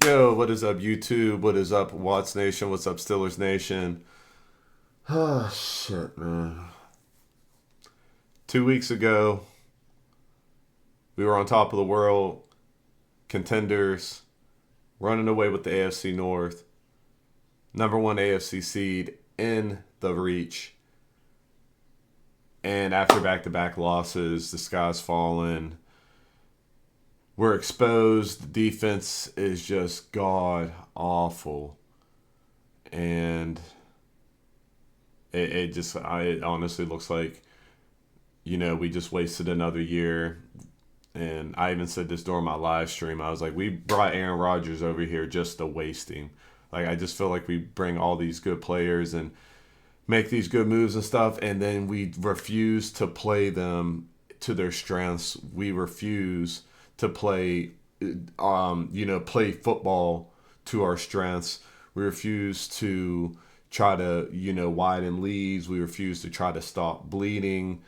Yo, what is up, YouTube? What is up, Watts Nation? What's up, Steelers Nation? Oh, shit, man. 2 weeks ago, we were on top of the world, contenders, running away with the AFC North, number one AFC seed in the reach. And after back-to-back losses, the sky's fallen. We're exposed. The defense is just god awful. And it honestly looks like, we just wasted another year. And I even said this during my live stream. I was like, we brought Aaron Rodgers over here just to waste him. Like, I just feel like we bring all these good players and make these good moves and stuff, and then we refuse to play them to their strengths. We refuse to play football to our strengths. We refuse to try to, widen leads. We refuse to try to stop the bleeding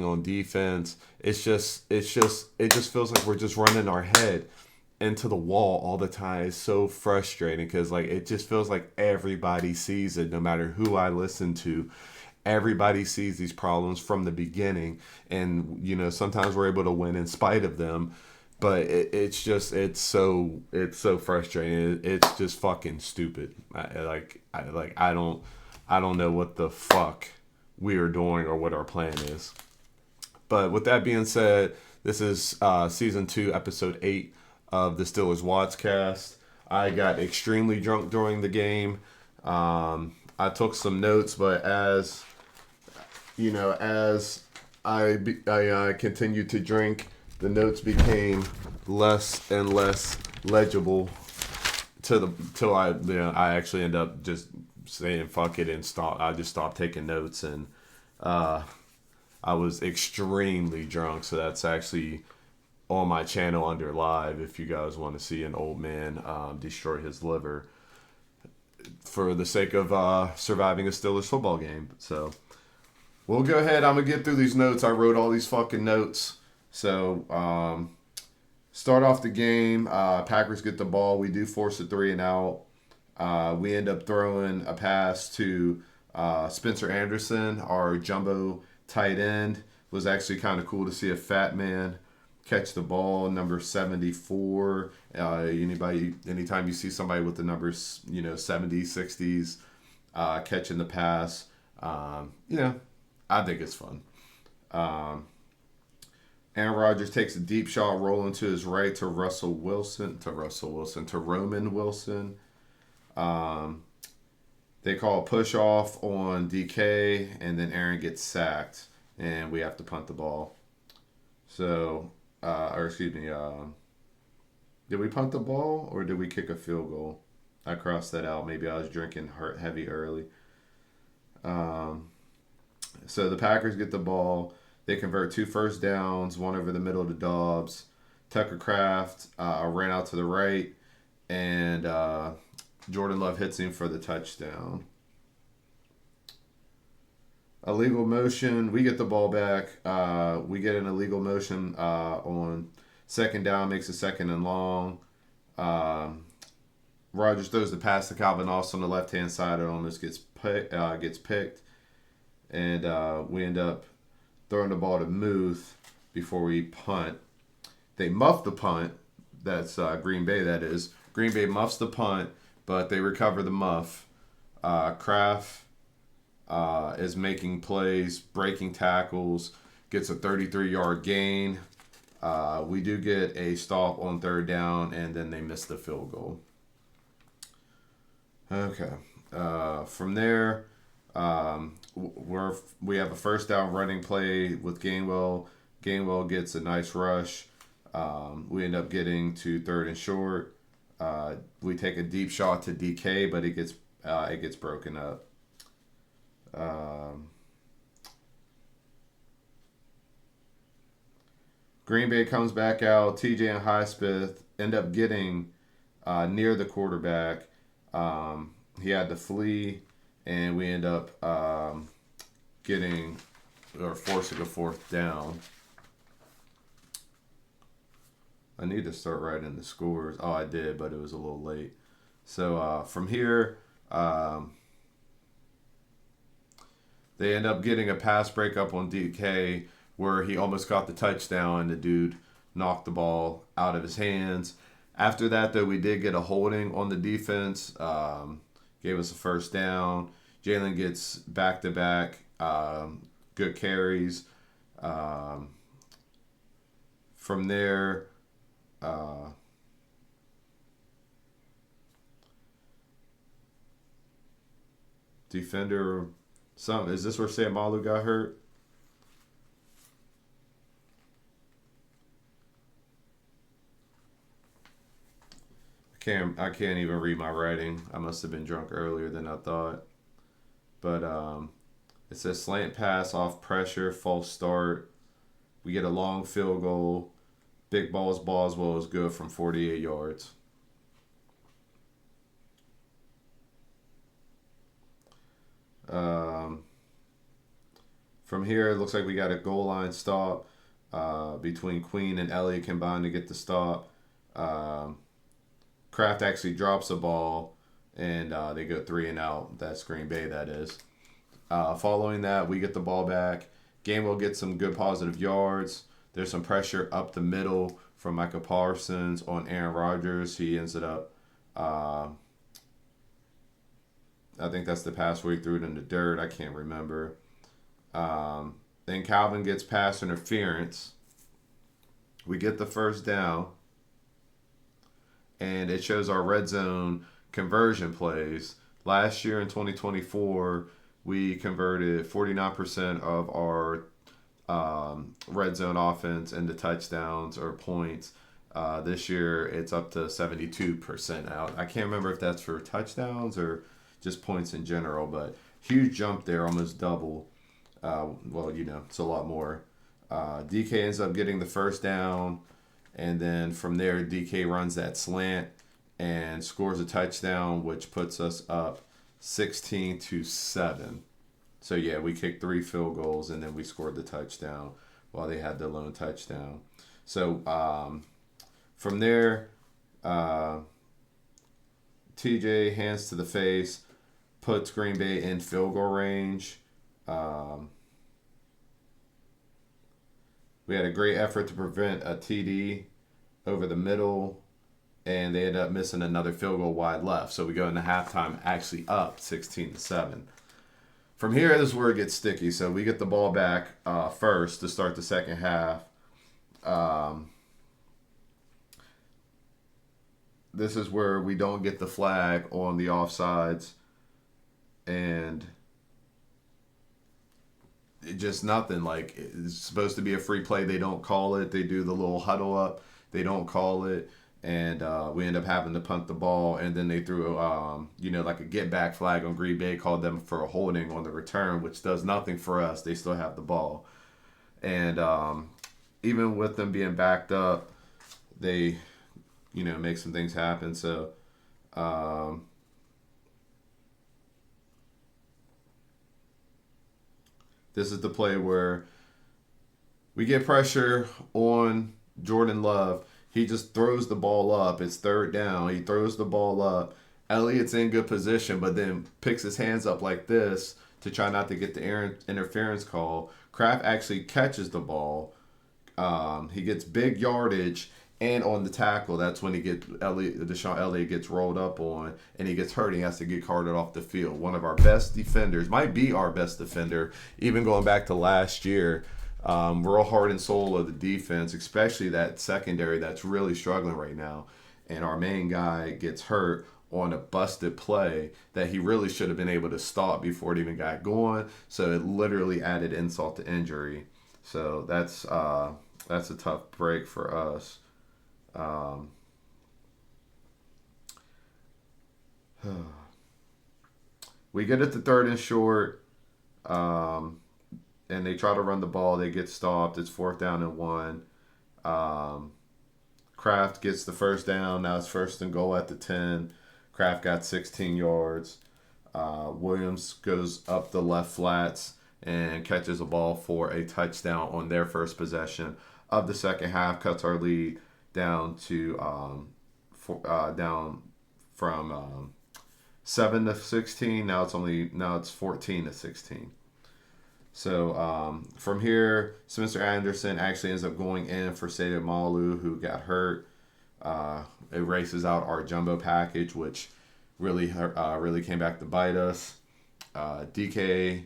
on defense. It just feels like we're just running our head into the wall all the time. It's so frustrating because it just feels like everybody sees it, no matter who I listen to. Everybody sees these problems from the beginning, and sometimes we're able to win in spite of them, but it's so frustrating. It's just fucking stupid. I don't know what the fuck we are doing or what our plan is. But with that being said, this is season 2, episode 8 of the Steelers Wattscast. I got extremely drunk during the game. I took some notes, but as I continued to drink, the notes became less and less legible till I actually end up just saying fuck it and stop. I just stopped taking notes, and I was extremely drunk. So that's actually on my channel under live if you guys want to see an old man destroy his liver for the sake of surviving a Steelers football game. So we'll go ahead. I'm going to get through these notes. I wrote all these fucking notes. So start off the game. Packers get the ball. We do force a 3 and out. We end up throwing a pass to Spencer Anderson, our jumbo tight end. It was actually kind of cool to see a fat man catch the ball, number 74. Anytime you see somebody with the numbers, 70s, 60s, catching the pass, I think it's fun. Aaron Rodgers takes a deep shot rolling to his right to Roman Wilson. They call a push off on DK, and then Aaron gets sacked, and we have to punt the ball. So, did we punt the ball or did we kick a field goal? I crossed that out. Maybe I was drinking heavy early. So the Packers get the ball. They convert 2 first downs, one over the middle to Dobbs. Tucker Kraft ran out to the right, and Jordan Love hits him for the touchdown. Illegal motion. We get the ball back. We get an illegal motion on second down, makes a 2nd and long. Rodgers throws the pass to Calvin Austin on the left-hand side. It almost gets picked. And we end up throwing the ball to Muth before we punt. They muff the punt. That's Green Bay, that is. Green Bay muffs the punt, but they recover the muff. Kraft is making plays, breaking tackles, gets a 33-yard gain. We do get a stop on 3rd down, and then they miss the field goal. Okay. From there, we have a first down running play with Gainwell. Gainwell gets a nice rush. We end up getting to 3rd and short. We take a deep shot to DK, but it gets broken up. Green Bay comes back out. TJ and Highsmith end up getting near the quarterback. He had to flee, and we end up forcing a 4th down. I need to start writing the scores. Oh, I did, but it was a little late. So from here, um, they end up getting a pass breakup on DK where he almost got the touchdown and the dude knocked the ball out of his hands. After that, though, we did get a holding on the defense. Gave us a first down. Jalen gets back-to-back good carries. Um, from there, uh, defender, is this where Sam Malu got hurt? I can't even read my writing. I must have been drunk earlier than I thought. But it says slant pass off pressure, false start. We get a long field goal. Big balls, Boswell is good from 48 yards. Um, from here, it looks like we got a goal line stop between Queen and Elliott combined to get the stop. Kraft actually drops a ball, and they go 3-and-out. That's Green Bay, that is. Following that, we get the ball back. Gainwell gets some good positive yards. There's some pressure up the middle from Micah Parsons on Aaron Rodgers. He ends it up, I think that's the pass where he threw it in the dirt. I can't remember. Then Calvin gets pass interference. We get the first down. And it shows our red zone conversion plays. Last year in 2024, we converted 49% of our red zone offense into touchdowns or points. This year, it's up to 72% out. I can't remember if that's for touchdowns or just points in general, but huge jump there, almost double. It's a lot more. DK ends up getting the first down. And then from there, DK runs that slant and scores a touchdown, which puts us up 16-7. So, yeah, we kicked 3 field goals, and then we scored the touchdown while they had the lone touchdown. So, from there, TJ hands to the face, puts Green Bay in field goal range. We had a great effort to prevent a TD over the middle, and they ended up missing another field goal wide left. So we go into halftime actually up 16-7. From here, this is where it gets sticky. So we get the ball back first to start the second half. This is where we don't get the flag on the offsides, and just nothing. Like, it's supposed to be a free play. They don't call it. They do the little huddle up. They don't call it. And we end up having to punt the ball. And then they threw, like a get back flag on Green Bay, called them for a holding on the return, which does nothing for us. They still have the ball. And even with them being backed up, they, make some things happen. So, this is the play where we get pressure on Jordan Love. He just throws the ball up. It's third down. He throws the ball up. Elliott's in good position, but then picks his hands up like this to try not to get the interference call. Kraft actually catches the ball. He gets big yardage, and on the tackle, that's when Deshaun Elliott gets rolled up on, and he gets hurt. He has to get carted off the field. One of our best defenders, might be our best defender, even going back to last year. Real heart and soul of the defense, especially that secondary that's really struggling right now. And our main guy gets hurt on a busted play that he really should have been able to stop before it even got going. So it literally added insult to injury. So that's a tough break for us. We get it to third and short. And they try to run the ball. They get stopped. It's 4th down and 1. Kraft gets the first down. Now it's 1st and goal at the 10. Kraft got 16 yards. Williams goes up the left flats and catches a ball for a touchdown on their first possession of the second half. Cuts our lead down to down from 7-16. Now it's 14-16. So from here, Spencer Anderson actually ends up going in for Seda Malu, who got hurt. It races out our jumbo package, which really came back to bite us. DK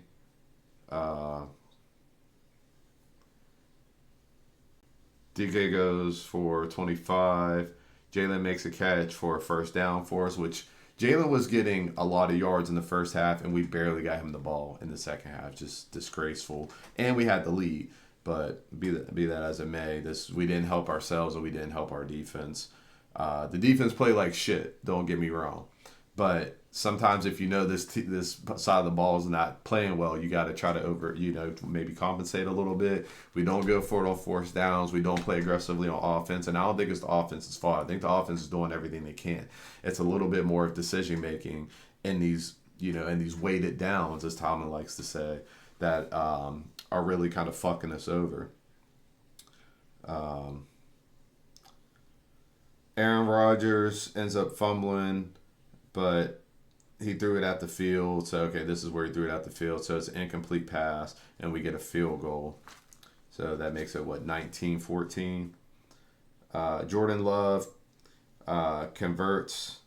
goes for 25. Jalen makes a catch for a first down for us, which Jalen was getting a lot of yards in the first half, and we barely got him the ball in the second half. Just disgraceful. And we had the lead. But be that as it may, we didn't help ourselves and we didn't help our defense. The defense played like shit, don't get me wrong. But sometimes if you know this side of the ball is not playing well, you got to try to maybe compensate a little bit. We don't go for it on fourth downs. We don't play aggressively on offense. And I don't think it's the offense's fault. I think the offense is doing everything they can. It's a little bit more of decision making in these weighted downs, as Tomlin likes to say, that are really kind of fucking us over. Aaron Rodgers ends up fumbling, but he threw it at the field. So, okay, this is where he threw it at the field. So it's an incomplete pass, and we get a field goal. So that makes it, 19-14. Jordan Love converts,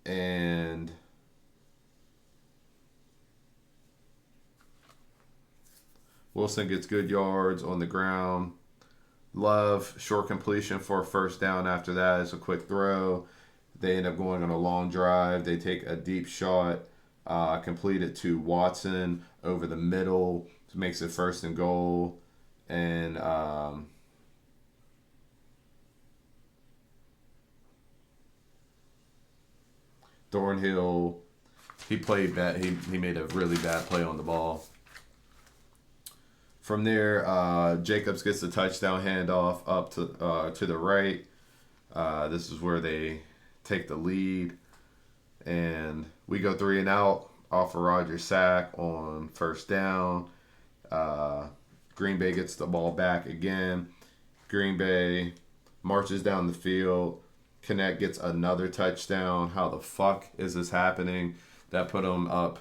and Wilson gets good yards on the ground. Love, short completion for a first down after that. It's a quick throw. They end up going on a long drive. They take a deep shot, complete it to Watson over the middle. Makes it 1st and goal. And Thornhill, he played bad. He made a really bad play on the ball. From there, Jacobs gets the touchdown handoff up to the right. This is where they take the lead, and we go 3 and out off a Rodgers sack on first down. Green Bay gets the ball back again. Green Bay marches down the field. Connect gets another touchdown. How the fuck is this happening? That put them up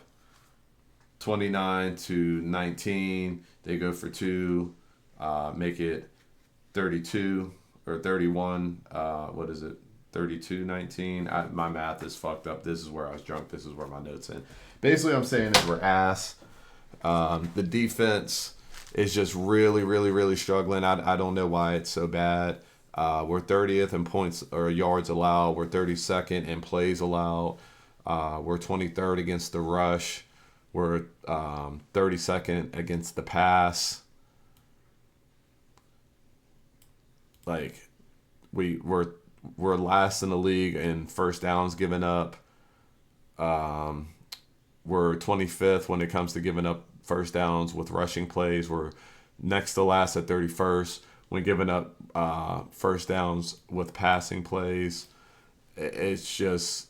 29-19. They go for 2, make it 32 or 31. What is it? 32-19. My math is fucked up. This is where I was drunk. This is where my notes in. Basically, I'm saying is we're ass. The defense is just really, really, really struggling. I don't know why it's so bad. We're 30th in points or yards allowed. We're 32nd in plays allowed. We're 23rd against the rush. We're 32nd against the pass. Like, we're last in the league in first downs given up. We're 25th when it comes to giving up first downs with rushing plays. We're next to last at 31st when giving up first downs with passing plays. It's just...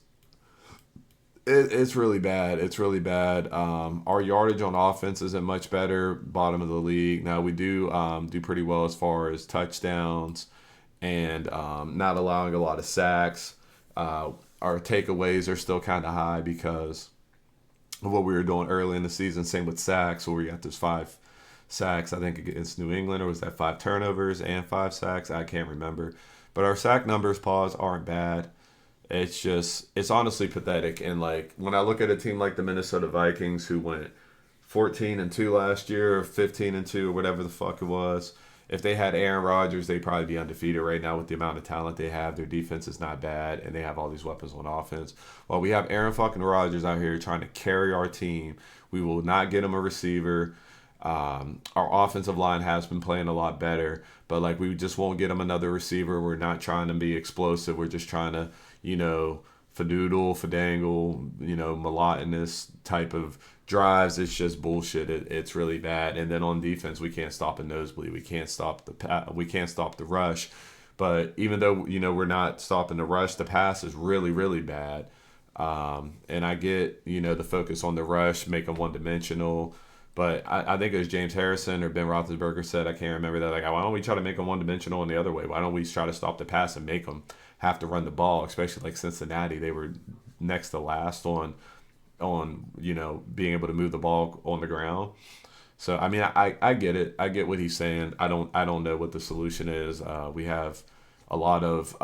It's really bad. It's really bad. Our yardage on offense isn't much better. Bottom of the league. Now we do pretty well as far as touchdowns and not allowing a lot of sacks. Our takeaways are still kind of high because of what we were doing early in the season. Same with sacks, where we got those 5 sacks, I think, against New England, or was that 5 turnovers and 5 sacks? I can't remember. But our sack numbers, aren't bad. It's honestly pathetic. And like when I look at a team like the Minnesota Vikings, who went 14-2 last year, or 15-2, or whatever the fuck it was, if they had Aaron Rodgers, they'd probably be undefeated right now with the amount of talent they have. Their defense is not bad, and they have all these weapons on offense. While we have Aaron fucking Rodgers out here trying to carry our team, we will not get him a receiver. Our offensive line has been playing a lot better, but like we just won't get him another receiver. We're not trying to be explosive. We're just trying to, fadangle, monotonous type of drives. It's just bullshit. It's really bad. And then on defense, we can't stop a nosebleed. We can't stop the rush. But even though we're not stopping the rush, the pass is really, really bad. And I get the focus on the rush, make them one-dimensional. But I think it was James Harrison or Ben Roethlisberger said, I can't remember that, like, why don't we try to make them one-dimensional in the other way? Why don't we try to stop the pass and make them have to run the ball, especially like Cincinnati. They were next to last on being able to move the ball on the ground. So I mean, I get it. I get what he's saying. I don't know what the solution is. We have a lot of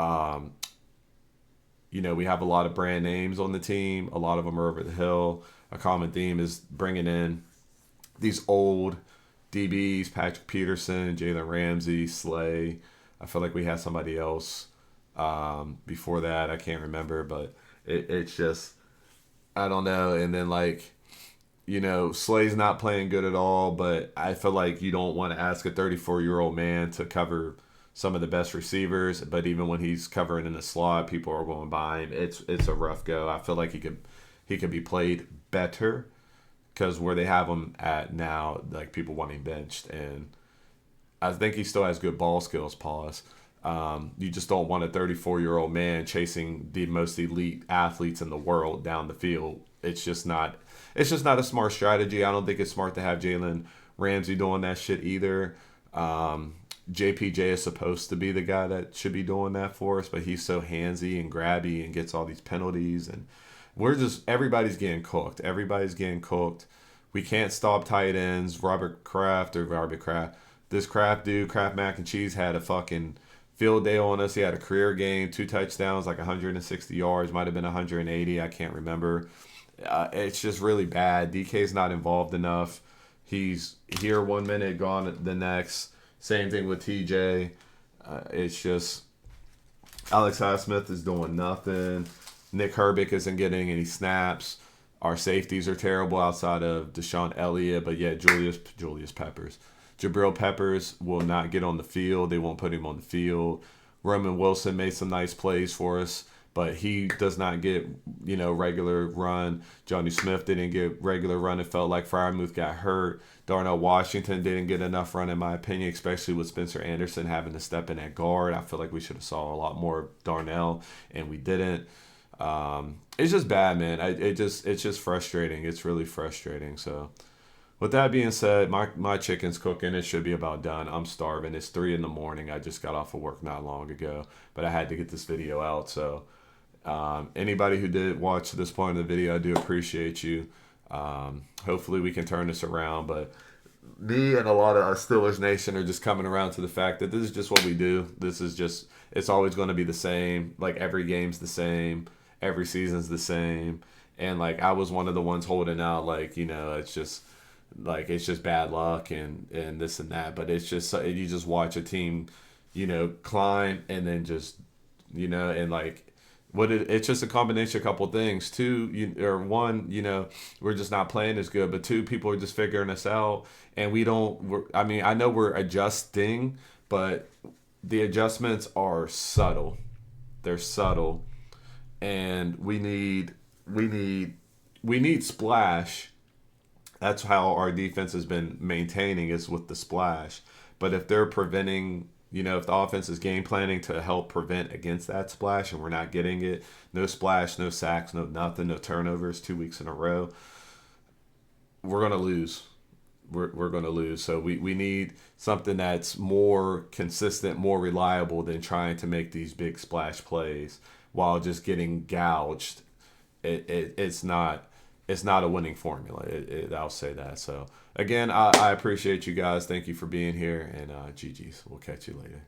we have a lot of brand names on the team. A lot of them are over the hill. A common theme is bringing in these old DBs: Patrick Peterson, Jalen Ramsey, Slay. I feel like we had somebody else before that. I can't remember, but it's just I don't know. And then Slay's not playing good at all, but I feel like you don't want to ask a 34-year-old man to cover some of the best receivers. But even when he's covering in the slot, people are going by him. It's a rough go. I feel like he could be played better because where they have him at now, like people want him benched, and I think he still has good ball skills. Pause. You just don't want a 34-year-old man chasing the most elite athletes in the world down the field. It's just not a smart strategy. I don't think it's smart to have Jalen Ramsey doing that shit either. JPJ is supposed to be the guy that should be doing that for us, but he's so handsy and grabby and gets all these penalties, and everybody's getting cooked. Everybody's getting cooked. We can't stop tight ends. This Kraft dude, Kraft Mac and Cheese, had a fucking field day on us. He had a career game, 2 touchdowns, like 160 yards, might have been 180. I can't remember. It's just really bad. DK's not involved enough. He's here 1 minute, gone the next. Same thing with TJ. It's just Alex Highsmith is doing nothing. Nick Herbig isn't getting any snaps. Our safeties are terrible outside of Deshaun Elliott, but yet Julius Peppers. Jabril Peppers will not get on the field. They won't put him on the field. Roman Wilson made some nice plays for us, but he does not get, regular run. Johnny Smith didn't get regular run. It felt like Freiermuth got hurt. Darnell Washington didn't get enough run, in my opinion, especially with Spencer Anderson having to step in at guard. I feel like we should have saw a lot more of Darnell, and we didn't. It's just bad, man. It's just frustrating. It's really frustrating. So, with that being said, my chicken's cooking. It should be about done. I'm starving. It's 3 a.m. I just got off of work not long ago, but I had to get this video out. So, anybody who did watch this point of the video, I do appreciate you. Hopefully we can turn this around, but me and a lot of our Steelers Nation are just coming around to the fact that this is just what we do. It's always going to be the same. Like, every game's the same. Every season's the same. And, I was one of the ones holding out, it's just bad luck and this and that. But it's just, you just watch a team, climb and then just, it's just a combination of a couple of things. One, we're just not playing as good, but 2, people are just figuring us out, and I know we're adjusting, but the adjustments are subtle. They're subtle, and we need splash. That's how our defense has been maintaining, is with the splash. But if they're preventing, if the offense is game planning to help prevent against that splash and we're not getting it, no splash, no sacks, no nothing, no turnovers 2 weeks in a row, we're going to lose. We're going to lose. So we need something that's more consistent, more reliable than trying to make these big splash plays while just getting gouged. It's not a winning formula. I'll say that. So, again, I appreciate you guys. Thank you for being here. And GG's. We'll catch you later.